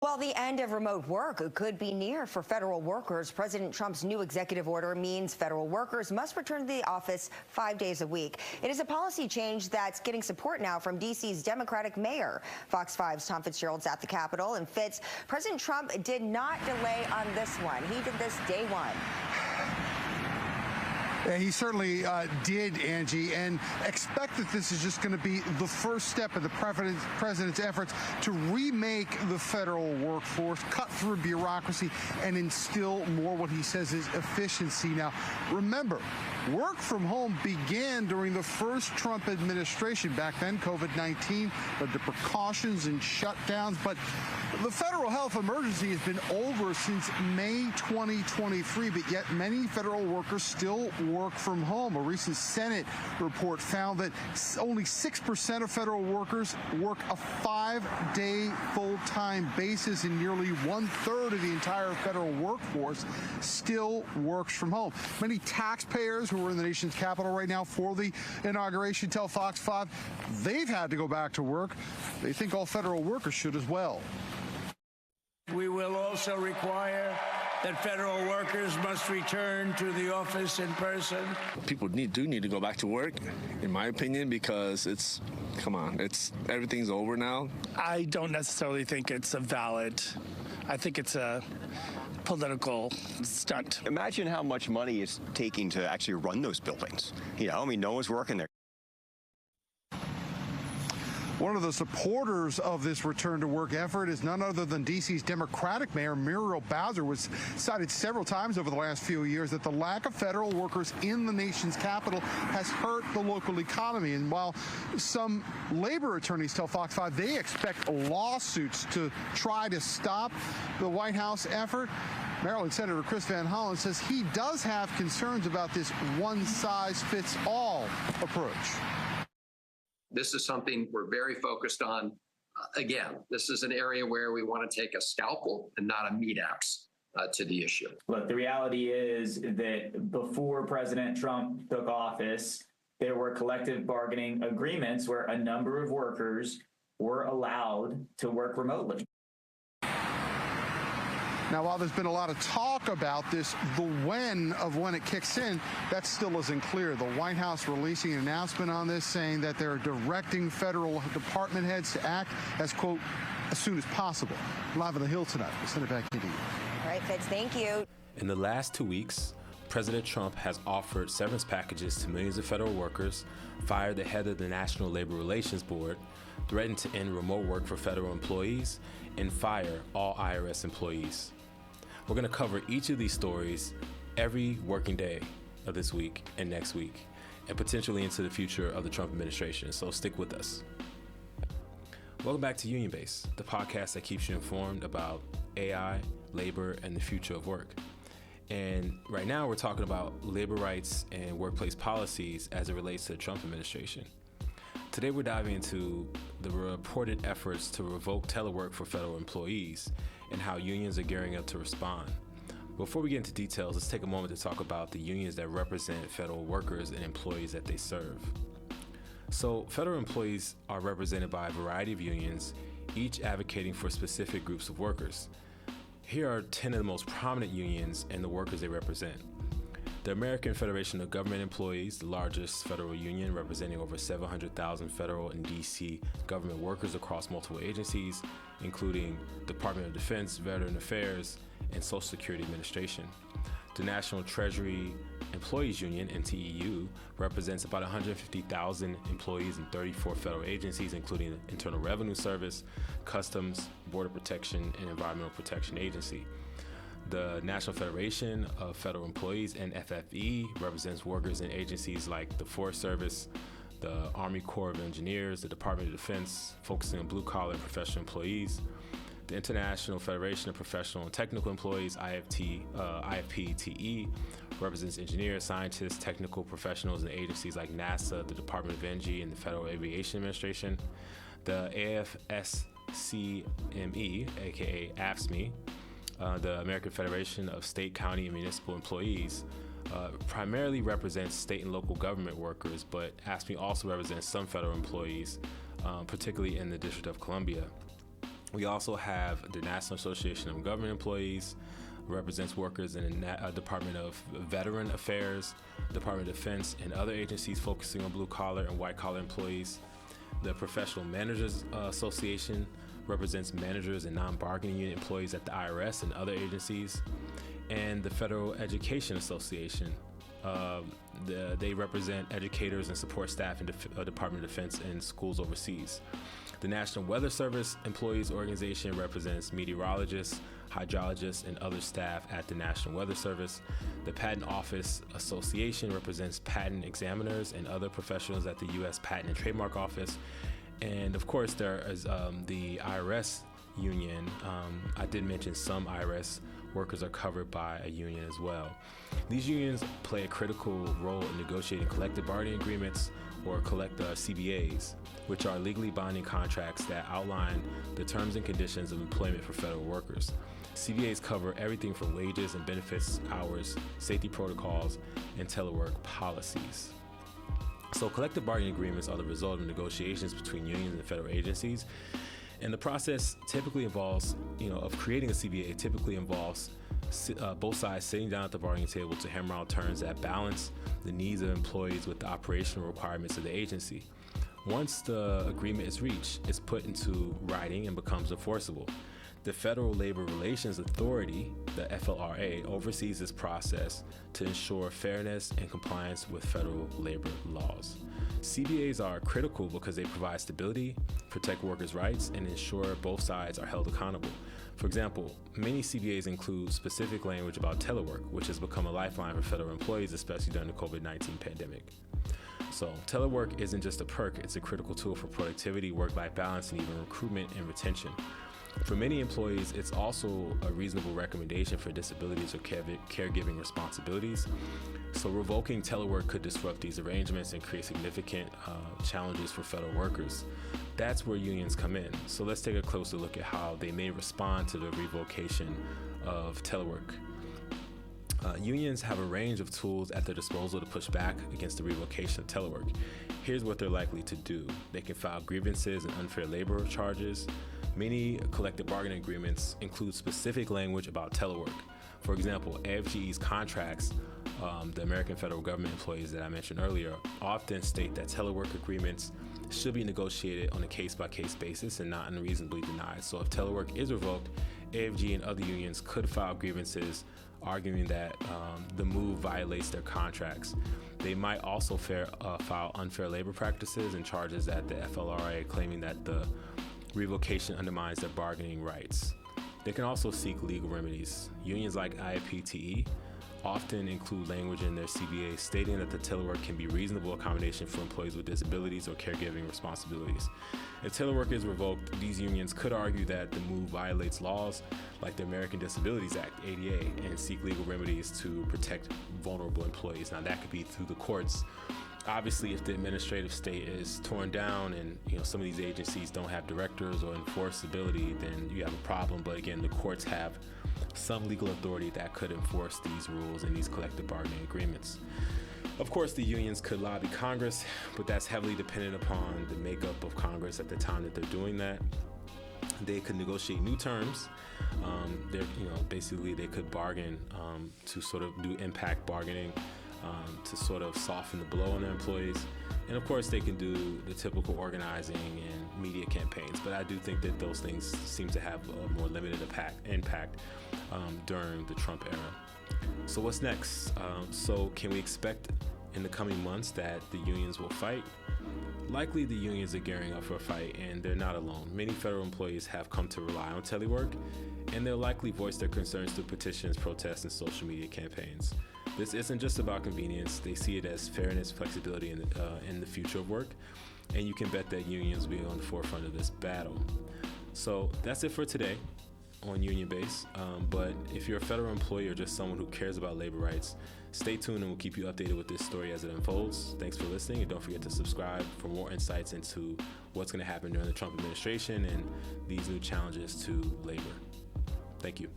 Well, the end of remote work could be near for federal workers. President Trump's new executive order means federal workers must return to the office 5 days a week. It is a policy change that's getting support now from D.C.'s Democratic mayor. Fox 5's Tom Fitzgerald's at the Capitol. And Fitz, President Trump did not delay on this one. He did this day one. Yeah, he certainly did, Angie, and expect that this is just going to be the first step of the president's efforts to remake the federal workforce, cut through bureaucracy, and instill more what he says is efficiency. Now, remember, work from home began during the first Trump administration. Back then, COVID-19 led to precautions and shutdowns, but the federal health emergency has been over since May 2023, but yet many federal workers still work from home. A recent Senate report found that only 6% of federal workers work a 5-day full-time basis, and nearly 1/3 of the entire federal workforce still works from home. Many taxpayers who are in the nation's capital right now for the inauguration tell Fox 5 they've had to go back to work. They think all federal workers should as well. We will also require that federal workers must return to the office in person. People do need to go back to work, in my opinion, because everything's over now. I don't necessarily think it's I think it's a political stunt. Imagine how much money it's taking to actually run those buildings. No one's working there. One of the supporters of this return to work effort is none other than D.C.'s Democratic Mayor Muriel Bowser. Was cited several times over the last few years that the lack of federal workers in the nation's capital has hurt the local economy. And while some labor attorneys tell Fox 5 they expect lawsuits to try to stop the White House effort, Maryland Senator Chris Van Hollen says he does have concerns about this one-size-fits-all approach. This is something we're very focused on. Again, this is an area where we want to take a scalpel and not a meat axe to the issue. Look, the reality is that before President Trump took office, there were collective bargaining agreements where a number of workers were allowed to work remotely. Now, while there's been a lot of talk about this, the when it kicks in, that still isn't clear. The White House releasing an announcement on this, saying that they're directing federal department heads to act as, quote, as soon as possible. Live on the Hill tonight. We'll send it back into you. All right, Fitz, thank you. In the last 2 weeks, President Trump has offered severance packages to millions of federal workers, fired the head of the National Labor Relations Board, threatened to end remote work for federal employees, and fire all IRS employees. We're going to cover each of these stories every working day of this week and next week, and potentially into the future of the Trump administration, so stick with us. Welcome back to UnionBase, the podcast that keeps you informed about AI, labor, and the future of work. And right now we're talking about labor rights and workplace policies as it relates to the Trump administration. Today we're diving into the reported efforts to revoke telework for federal employees and how unions are gearing up to respond. Before we get into details, let's take a moment to talk about the unions that represent federal workers and employees that they serve. So, federal employees are represented by a variety of unions, each advocating for specific groups of workers. Here are 10 of the most prominent unions and the workers they represent. The American Federation of Government Employees, the largest federal union representing over 700,000 federal and D.C. government workers across multiple agencies, including Department of Defense, Veteran Affairs, and Social Security Administration. The National Treasury Employees Union, NTEU, represents about 150,000 employees in 34 federal agencies, including the Internal Revenue Service, Customs, Border Protection, and Environmental Protection Agency. The National Federation of Federal Employees, NFFE, represents workers in agencies like the Forest Service, the Army Corps of Engineers, the Department of Defense, focusing on blue-collar and professional employees. The International Federation of Professional and Technical Employees, IFPTE, represents engineers, scientists, technical professionals in agencies like NASA, the Department of Energy, and the Federal Aviation Administration. The AFSCME, aka AFSCME, the American Federation of State, County, and Municipal Employees, primarily represents state and local government workers, but AFSCME also represents some federal employees, particularly in the District of Columbia. We also have the National Association of Government Employees, represents workers in the Department of Veteran Affairs, Department of Defense, and other agencies focusing on blue-collar and white-collar employees. The Professional Managers Association represents managers and non-bargaining unit employees at the IRS and other agencies. And the Federal Education Association, they represent educators and support staff in the Department of Defense and schools overseas. The National Weather Service Employees Organization represents meteorologists, hydrologists, and other staff at the National Weather Service. The Patent Office Association represents patent examiners and other professionals at the U.S. Patent and Trademark Office. And of course, there is the IRS union. I did mention some IRS workers are covered by a union as well. These unions play a critical role in negotiating collective bargaining agreements, or CBAs, which are legally binding contracts that outline the terms and conditions of employment for federal workers. CBAs cover everything from wages and benefits, hours, safety protocols, and telework policies. So collective bargaining agreements are the result of negotiations between unions and federal agencies. And the process typically involves, of creating a CBA typically involves both sides sitting down at the bargaining table to hammer out terms that balance the needs of employees with the operational requirements of the agency. Once the agreement is reached, it's put into writing and becomes enforceable. The Federal Labor Relations Authority, the FLRA, oversees this process to ensure fairness and compliance with federal labor laws. CBAs are critical because they provide stability, protect workers' rights, and ensure both sides are held accountable. For example, many CBAs include specific language about telework, which has become a lifeline for federal employees, especially during the COVID-19 pandemic. So telework isn't just a perk, it's a critical tool for productivity, work-life balance, and even recruitment and retention. For many employees, it's also a reasonable recommendation for disabilities or caregiving responsibilities. So revoking telework could disrupt these arrangements and create significant challenges for federal workers. That's where unions come in. So let's take a closer look at how they may respond to the revocation of telework. Unions have a range of tools at their disposal to push back against the revocation of telework. Here's what they're likely to do. They can file grievances and unfair labor charges. Many collective bargaining agreements include specific language about telework. For example, AFGE's contracts, the American federal government employees that I mentioned earlier, often state that telework agreements should be negotiated on a case-by-case basis and not unreasonably denied. So if telework is revoked, AFG and other unions could file grievances arguing that the move violates their contracts. They might also file unfair labor practices and charges at the FLRA, claiming that the revocation undermines their bargaining rights. They can also seek legal remedies. Unions like IAPTE often include language in their CBA stating that the telework can be reasonable accommodation for employees with disabilities or caregiving responsibilities. If telework is revoked, these unions could argue that the move violates laws like the American Disabilities Act, ADA, and seek legal remedies to protect vulnerable employees. Now that could be through the courts. Obviously, if the administrative state is torn down and some of these agencies don't have directors or enforceability, then you have a problem. But again, the courts have some legal authority that could enforce these rules and these collective bargaining agreements. Of course, the unions could lobby Congress, but that's heavily dependent upon the makeup of Congress at the time that they're doing that. They could negotiate new terms. Basically, they could bargain to sort of do impact bargaining. To sort of soften the blow on their employees. And of course, they can do the typical organizing and media campaigns, but I do think that those things seem to have a more limited impact during the Trump era. So what's next? So can we expect in the coming months that the unions will fight? Likely the unions are gearing up for a fight, and they're not alone. Many federal employees have come to rely on telework, and they'll likely voice their concerns through petitions, protests, and social media campaigns. This isn't just about convenience. They see it as fairness, flexibility in the future of work, and you can bet that unions will be on the forefront of this battle. So that's it for today on UnionBase. But if you're a federal employee or just someone who cares about labor rights, stay tuned and we'll keep you updated with this story as it unfolds. Thanks for listening, and don't forget to subscribe for more insights into what's going to happen during the Trump administration and these new challenges to labor. Thank you.